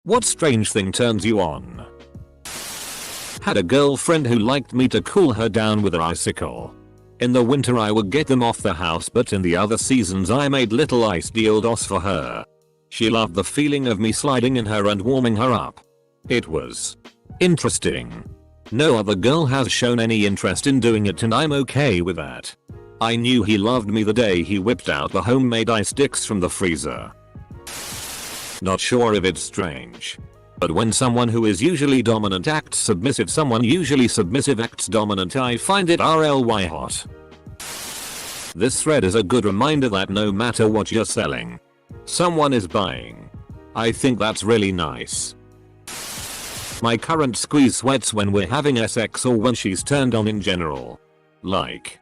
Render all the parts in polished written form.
What strange thing turns you on? Had a girlfriend who liked me to cool her down with an icicle. In the winter I would get them off the house, but in the other seasons I made little ice dildos for her. She loved the feeling of me sliding in her and warming her up. It was interesting. No other girl has shown any interest in doing it, and I'm okay with that. I knew he loved me the day he whipped out the homemade ice sticks from the freezer. Not sure if it's strange, but when someone who is usually dominant acts submissive, someone usually submissive acts dominant, I find it RLY hot. This thread is a good reminder that no matter what you're selling, someone is buying. I think that's really nice. My current squeeze sweats when we're having sex or when she's turned on in general. Like,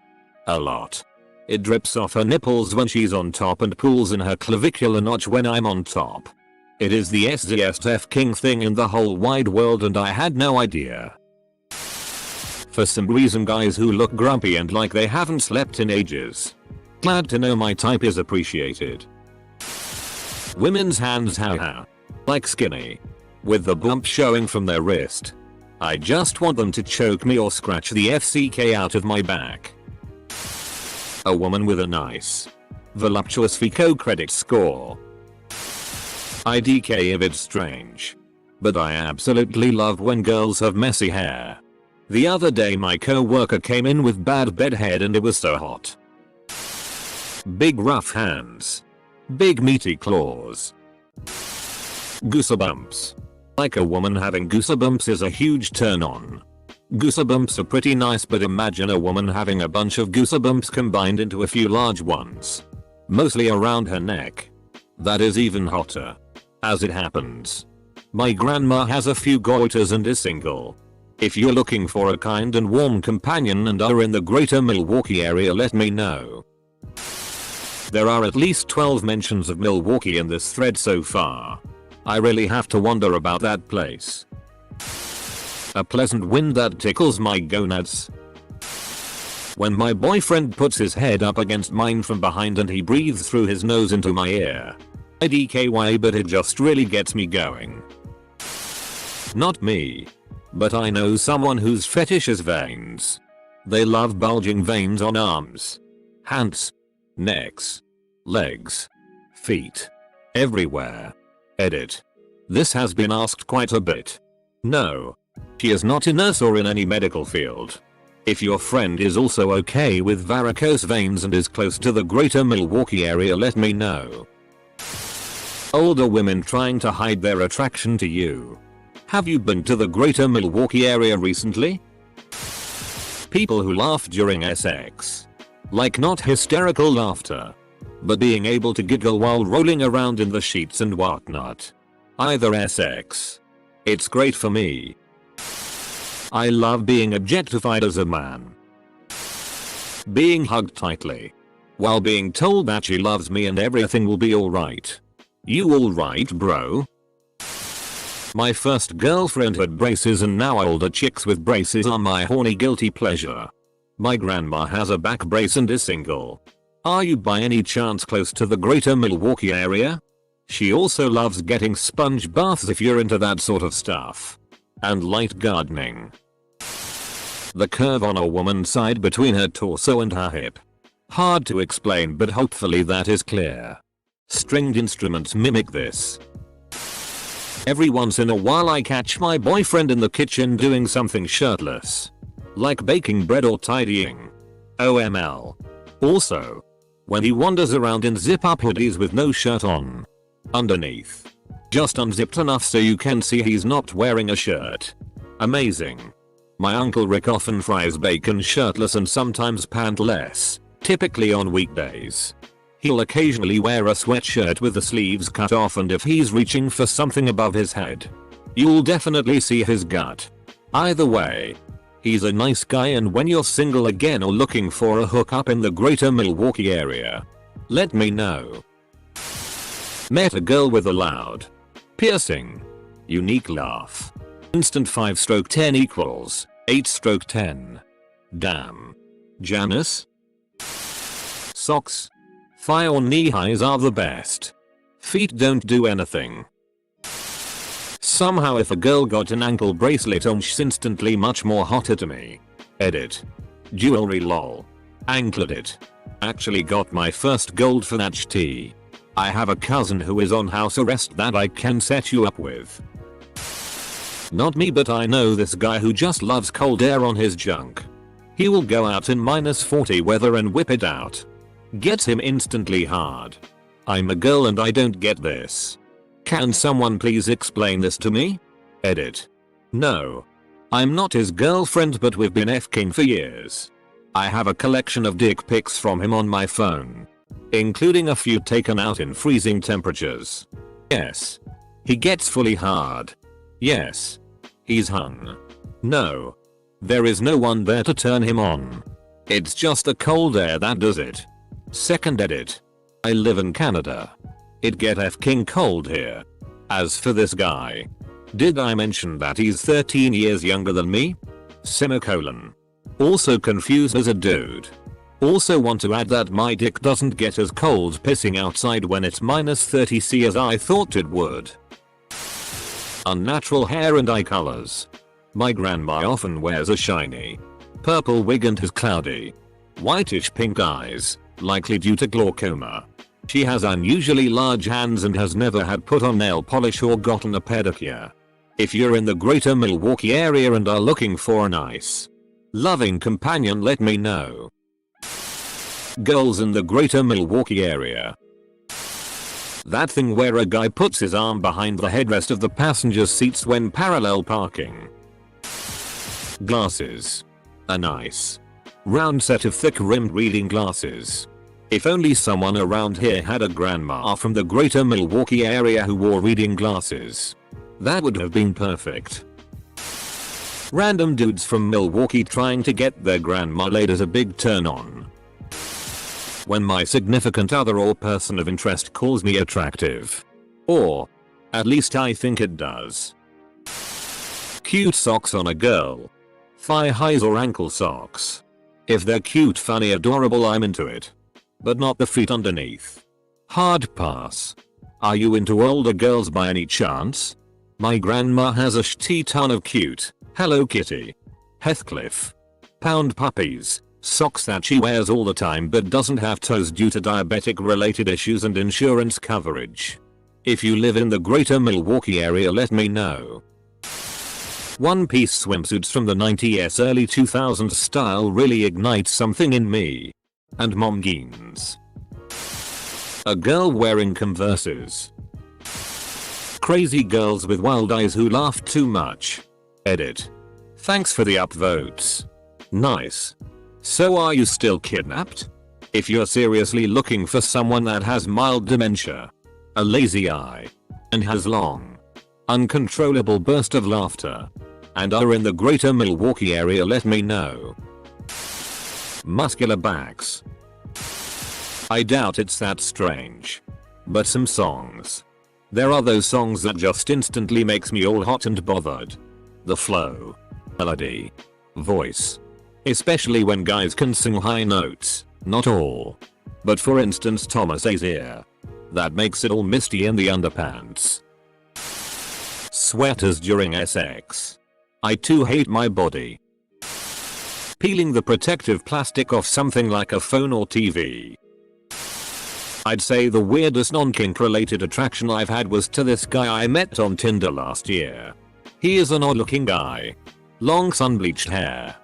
a lot. It drips off her nipples when she's on top and pools in her clavicular notch when I'm on top. It is the SZSF king thing in the whole wide world, and I had no idea. For some reason, guys who look grumpy and like they haven't slept in ages. Glad to know my type is appreciated. Women's hands, haha. Like skinny. With the bump showing from their wrist. I just want them to choke me or scratch the FCK out of my back. A woman with a nice, voluptuous FICO credit score. IDK if it's strange. But I absolutely love when girls have messy hair. The other day my co-worker came in with bad bed head and it was so hot. Big rough hands. Big meaty claws. Goosebumps. Like a woman having goosebumps is a huge turn on. Goosebumps are pretty nice, but imagine a woman having a bunch of goosebumps combined into a few large ones. Mostly around her neck. That is even hotter. As it happens, my grandma has a few goiters and is single. If you're looking for a kind and warm companion and are in the greater Milwaukee area, let me know. There are at least 12 mentions of Milwaukee in this thread so far. I really have to wonder about that place. A pleasant wind that tickles my gonads. When my boyfriend puts his head up against mine from behind and he breathes through his nose into my ear. IDKY, but it just really gets me going. Not me. But I know someone whose fetish is veins. They love bulging veins on arms, hands, necks, legs, feet. Everywhere. Edit. This has been asked quite a bit. No. She is not a nurse or in any medical field. If your friend is also okay with varicose veins and is close to the greater Milwaukee area, let me know. Older women trying to hide their attraction to you. Have you been to the greater Milwaukee area recently? People who laugh during sex. Like not hysterical laughter, but being able to giggle while rolling around in the sheets and whatnot. Either sex. It's great for me. I love being objectified as a man. Being hugged tightly. While being told that she loves me and everything will be alright. You alright, bro? My first girlfriend had braces, and now older chicks with braces are my horny guilty pleasure. My grandma has a back brace and is single. Are you by any chance close to the greater Milwaukee area? She also loves getting sponge baths if you're into that sort of stuff. And light gardening. The curve on a woman's side between her torso and her hip. Hard to explain, but hopefully that is clear. Stringed instruments mimic this. Every once in a while I catch my boyfriend in the kitchen doing something shirtless. Like baking bread or tidying. OML. Also, when he wanders around in zip-up hoodies with no shirt on. Underneath. Just unzipped enough so you can see he's not wearing a shirt. Amazing. My Uncle Rick often fries bacon shirtless and sometimes pantless, typically on weekdays. He'll occasionally wear a sweatshirt with the sleeves cut off, and if he's reaching for something above his head, you'll definitely see his gut. Either way, he's a nice guy, and when you're single again or looking for a hookup in the greater Milwaukee area, let me know. Met a girl with a loud, piercing, unique laugh. Instant 5/10 equals 8/10. Damn. Janice? Socks? Thigh or knee highs are the best. Feet don't do anything. Somehow if a girl got an ankle bracelet on, she's instantly much more hotter to me. Edit. Jewelry lol. Anklet it. Actually got my first gold for that ht. I have a cousin who is on house arrest that I can set you up with. Not me, but I know this guy who just loves cold air on his junk. He will go out in -40 weather and whip it out. Gets him instantly hard. I'm a girl and I don't get this. Can someone please explain this to me? Edit. No. I'm not his girlfriend, but we've been f-king for years. I have a collection of dick pics from him on my phone, including a few taken out in freezing temperatures. Yes. He gets fully hard. Yes. He's hung. No. There is no one there to turn him on. It's just the cold air that does it. Second edit. I live in Canada. It get f-king cold here. As for this guy, did I mention that he's 13 years younger than me? Semicolon. Also confused as a dude. Also want to add that my dick doesn't get as cold pissing outside when it's -30°C as I thought it would. Unnatural hair and eye colors. My grandma often wears a shiny purple wig and has cloudy, whitish pink eyes, likely due to glaucoma. She has unusually large hands and has never had put on nail polish or gotten a pedicure. If you're in the greater Milwaukee area and are looking for a nice, loving companion, let me know. Girls in the greater Milwaukee area. That thing where a guy puts his arm behind the headrest of the passenger's seats when parallel parking. Glasses. A nice, round set of thick-rimmed reading glasses. If only someone around here had a grandma from the greater Milwaukee area who wore reading glasses. That would have been perfect. Random dudes from Milwaukee trying to get their grandma laid is a big turn on. When my significant other or person of interest calls me attractive. Or, at least I think it does. Cute socks on a girl. Thigh highs or ankle socks. If they're cute, funny, adorable, I'm into it. But not the feet underneath. Hard pass. Are you into older girls by any chance? My grandma has a shitty ton of cute Hello Kitty, Heathcliff, pound puppies, socks that she wears all the time but doesn't have toes due to diabetic related issues and insurance coverage. If you live in the greater Milwaukee area, let me know. One-piece swimsuits from the 90s early 2000s style really ignite something in me. And mom jeans. A girl wearing Converses. Crazy girls with wild eyes who laugh too much. Edit. Thanks for the upvotes. Nice. So are you still kidnapped? If you're seriously looking for someone that has mild dementia, a lazy eye, and has long, uncontrollable burst of laughter, and are in the greater Milwaukee area, let me know. Muscular backs. I doubt it's that strange. But some songs. There are those songs that just instantly makes me all hot and bothered. The flow, melody, voice. Especially when guys can sing high notes. Not all. But for instance Thomas A's ear. That makes it all misty in the underpants. Sweaters during sex. I too hate my body. Peeling the protective plastic off something like a phone or TV. I'd say the weirdest non-kink related attraction I've had was to this guy I met on Tinder last year. He is an odd looking guy. Long sun-bleached hair.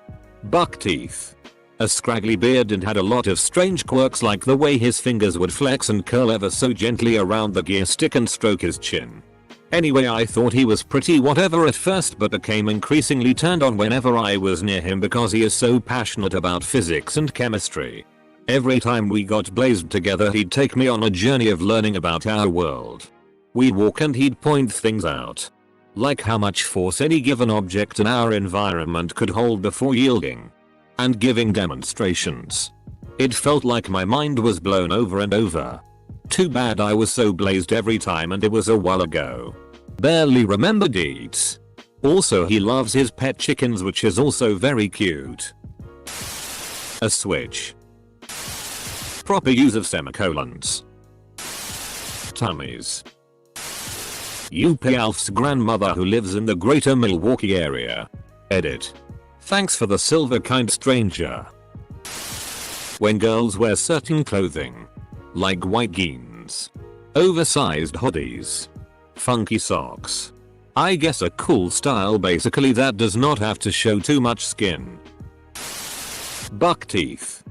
Buck teeth. A scraggly beard and had a lot of strange quirks like the way his fingers would flex and curl ever so gently around the gear stick and stroke his chin. Anyway, I thought he was pretty whatever at first but became increasingly turned on whenever I was near him because he is so passionate about physics and chemistry. Every time we got blazed together he'd take me on a journey of learning about our world. We'd walk and he'd point things out. Like how much force any given object in our environment could hold before yielding. And giving demonstrations. It felt like my mind was blown over and over. Too bad I was so blazed every time and it was a while ago. Barely remember deeds. Also he loves his pet chickens, which is also very cute. A switch. Proper use of semicolons. Tummies. UP Alf's grandmother who lives in the greater Milwaukee area. Edit. Thanks for the silver kind stranger. When girls wear certain clothing, like white jeans, oversized hoodies, funky socks, I guess a cool style basically that does not have to show too much skin. Buck teeth.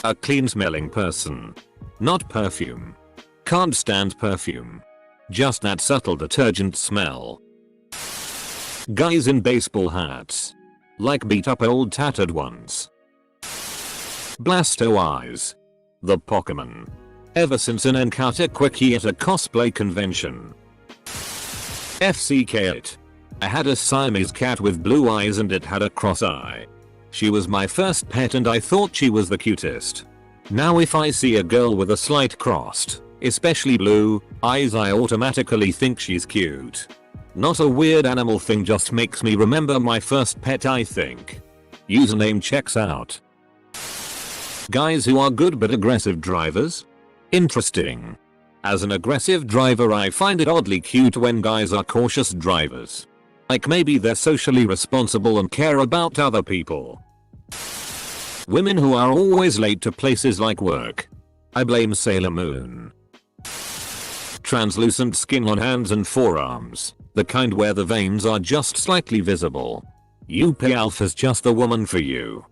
A clean smelling person. Not perfume. Can't stand perfume. Just that subtle detergent smell. Guys in baseball hats. Like beat up old tattered ones. Blasto eyes. The Pokemon. Ever since an encounter quickie at a cosplay convention. FCK it. I had a Siamese cat with blue eyes and it had a cross eye. She was my first pet and I thought she was the cutest. Now if I see a girl with a slight crossed, especially blue, eyes, I automatically think she's cute. Not a weird animal thing, just makes me remember my first pet, I think. Username checks out. Guys who are good but aggressive drivers? Interesting. As an aggressive driver I find it oddly cute when guys are cautious drivers. Like maybe they're socially responsible and care about other people. Women who are always late to places like work. I blame Sailor Moon. Translucent skin on hands and forearms. The kind where the veins are just slightly visible. UP Alpha's just the woman for you.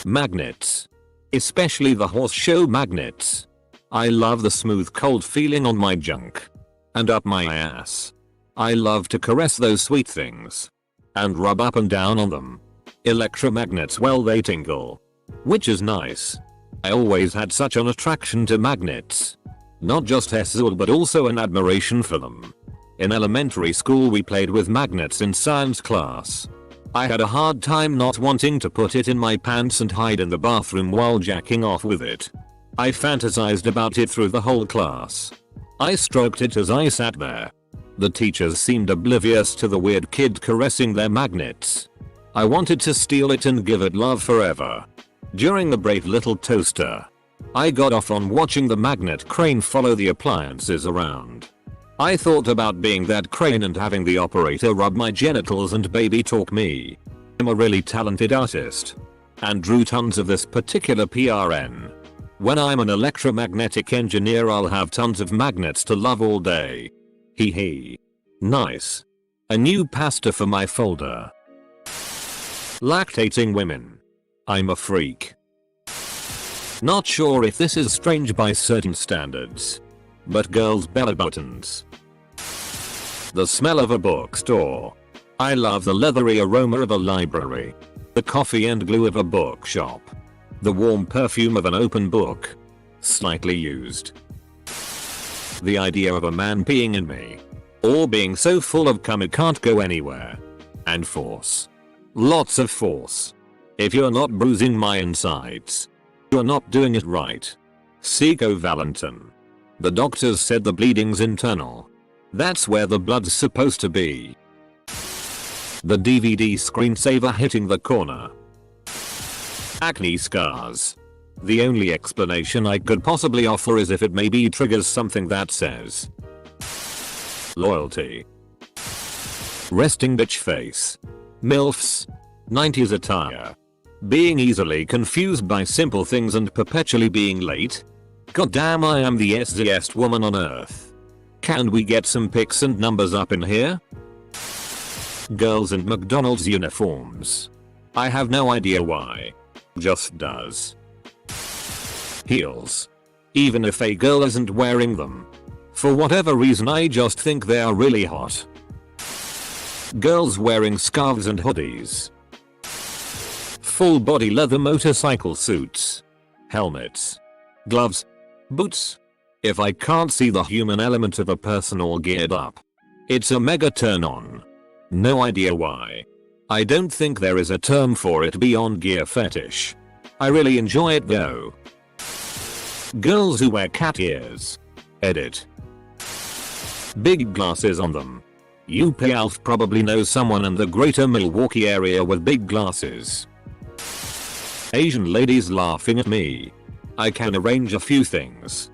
Magnets. Especially the horse show magnets. I love the smooth cold feeling on my junk. And up my ass. I love to caress those sweet things. And rub up and down on them. Electromagnets, well, they tingle. Which is nice. I always had such an attraction to magnets. Not just Hessel but also an admiration for them. In elementary school we played with magnets in science class. I had a hard time not wanting to put it in my pants and hide in the bathroom while jacking off with it. I fantasized about it through the whole class. I stroked it as I sat there. The teachers seemed oblivious to the weird kid caressing their magnets. I wanted to steal it and give it love forever. During the brave little toaster, I got off on watching the magnet crane follow the appliances around. I thought about being that crane and having the operator rub my genitals and baby talk me. I'm a really talented artist. And drew tons of this particular PRN. When I'm an electromagnetic engineer I'll have tons of magnets to love all day. Hee hee. Nice. A new pasta for my folder. Lactating women. I'm a freak. Not sure if this is strange by certain standards. But girls' belly buttons. The smell of a bookstore. I love the leathery aroma of a library. The coffee and glue of a bookshop. The warm perfume of an open book. Slightly used. The idea of a man peeing in me. Or being so full of cum it can't go anywhere. And force. Lots of force. If you're not bruising my insides, you're not doing it right. Seco Valentin. The doctors said the bleeding's internal. That's where the blood's supposed to be. The DVD screensaver hitting the corner. Acne scars. The only explanation I could possibly offer is if it maybe triggers something that says loyalty. Resting bitch face. MILFs. 90s attire. Being easily confused by simple things and perpetually being late. Goddamn, I am the easiest woman on earth. Can we get some pics and numbers up in here? Girls in McDonald's uniforms. I have no idea why. Just does. Heels. Even if a girl isn't wearing them. For whatever reason I just think they are really hot. Girls wearing scarves and hoodies. Full body leather motorcycle suits. Helmets. Gloves. Boots. If I can't see the human element of a person all geared up, it's a mega turn on. No idea why. I don't think there is a term for it beyond gear fetish. I really enjoy it though. Girls who wear cat ears. Edit. Big glasses on them. UP Alf probably knows someone in the greater Milwaukee area with big glasses. Asian ladies laughing at me. I can arrange a few things.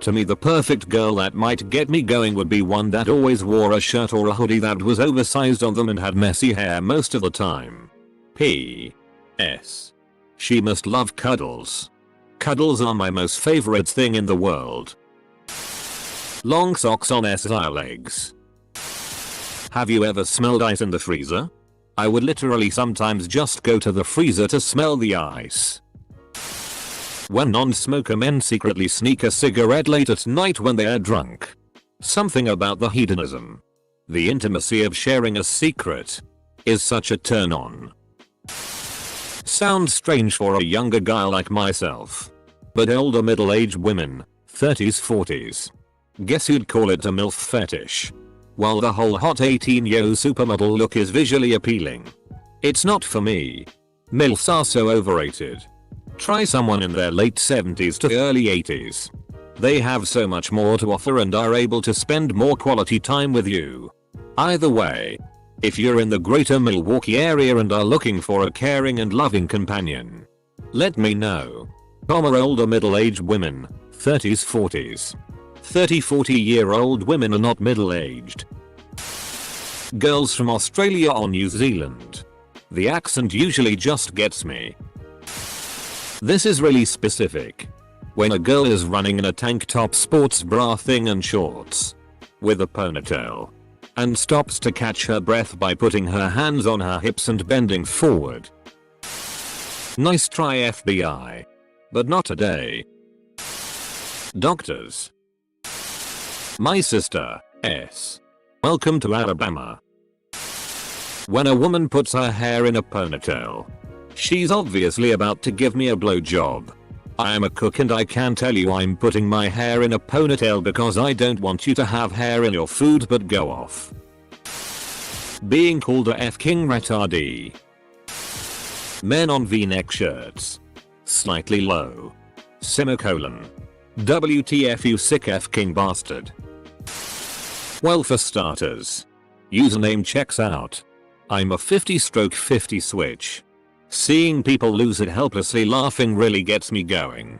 To me, the perfect girl that might get me going would be one that always wore a shirt or a hoodie that was oversized on them and had messy hair most of the time. P.S. She must love cuddles. Cuddles are my most favorite thing in the world. Long socks on SI legs. Have you ever smelled ice in the freezer? I would literally sometimes just go to the freezer to smell the ice. When non-smoker men secretly sneak a cigarette late at night when they are drunk. Something about the hedonism, the intimacy of sharing a secret, is such a turn on. Sounds strange for a younger guy like myself. But older middle-aged women, 30s 40s. Guess you'd call it a MILF fetish. While the whole hot 18-year-old supermodel look is visually appealing, it's not for me. MILFs are so overrated. Try someone in their late 70s to early 80s. They have so much more to offer and are able to spend more quality time with you. Either way, if you're in the greater Milwaukee area and are looking for a caring and loving companion, let me know. Older middle-aged women, 30s 40s. 30-40-year-old women are not middle-aged. Girls from Australia or New Zealand. The accent usually just gets me. This is really specific. When a girl is running in a tank top, sports bra thing and shorts, with a ponytail, and stops to catch her breath by putting her hands on her hips and bending forward. Nice try, FBI. But not today. Doctors. My sister, S. Welcome to Alabama. When a woman puts her hair in a ponytail, she's obviously about to give me a blowjob. I am a cook and I can tell you I'm putting my hair in a ponytail because I don't want you to have hair in your food, but go off. Being called a F-king retardee. Men on V-neck shirts. Slightly low. Semicolon. WTF you sick F-king bastard. Well, for starters, username checks out. I'm a 50/50 switch. Seeing people lose it helplessly laughing really gets me going.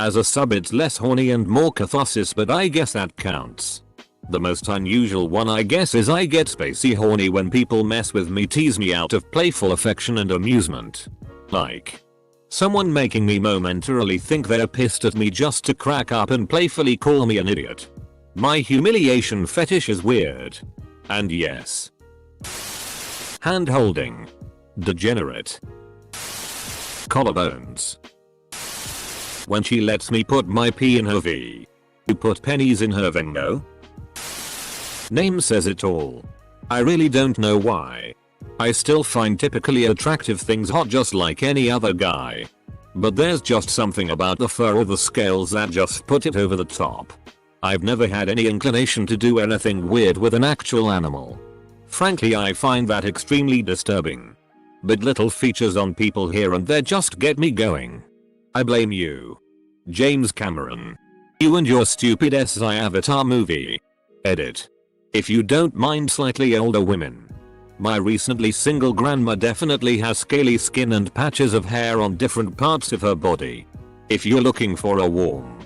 As a sub, it's less horny and more catharsis, but I guess that counts. The most unusual one I guess is I get spacey horny when people mess with me, tease me out of playful affection and amusement. Like someone making me momentarily think they're pissed at me just to crack up and playfully call me an idiot. My humiliation fetish is weird. And yes. Hand holding. Degenerate. Collarbones. When she lets me put my P in her V. You put pennies in her Venmo? Name says it all. I really don't know why. I still find typically attractive things hot just like any other guy. But there's just something about the fur or the scales that just put it over the top. I've never had any inclination to do anything weird with an actual animal. Frankly, I find that extremely disturbing. But little features on people here and there just get me going. I blame you, James Cameron. You and your stupid SI Avatar movie. Edit. If you don't mind slightly older women. My recently single grandma definitely has scaly skin and patches of hair on different parts of her body. If you're looking for a warm,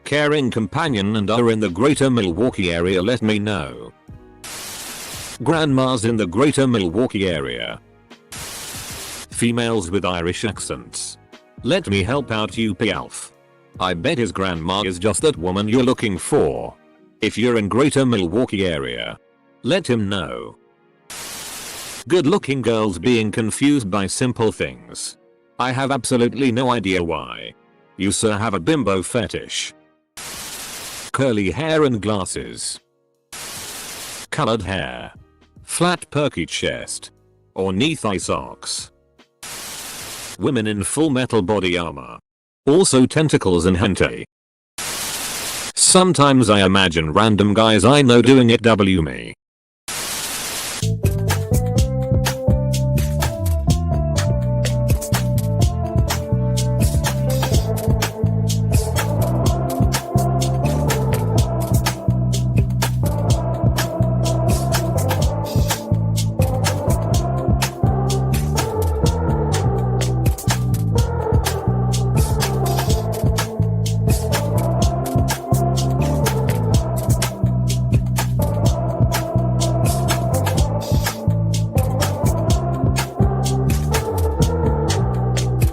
caring companion and are in the greater Milwaukee area, let me know. Grandmas in the greater Milwaukee area. Females with Irish accents. Let me help out you, Alf. I bet his grandma is just that woman you're looking for. If you're in greater Milwaukee area, let him know. Good looking girls being confused by simple things. I have absolutely no idea why. You sir have a bimbo fetish. Curly hair and glasses. Colored hair. Flat perky chest. Or knee-thigh socks. Women in full metal body armor. Also tentacles and hentai. Sometimes I imagine random guys I know doing it. Me.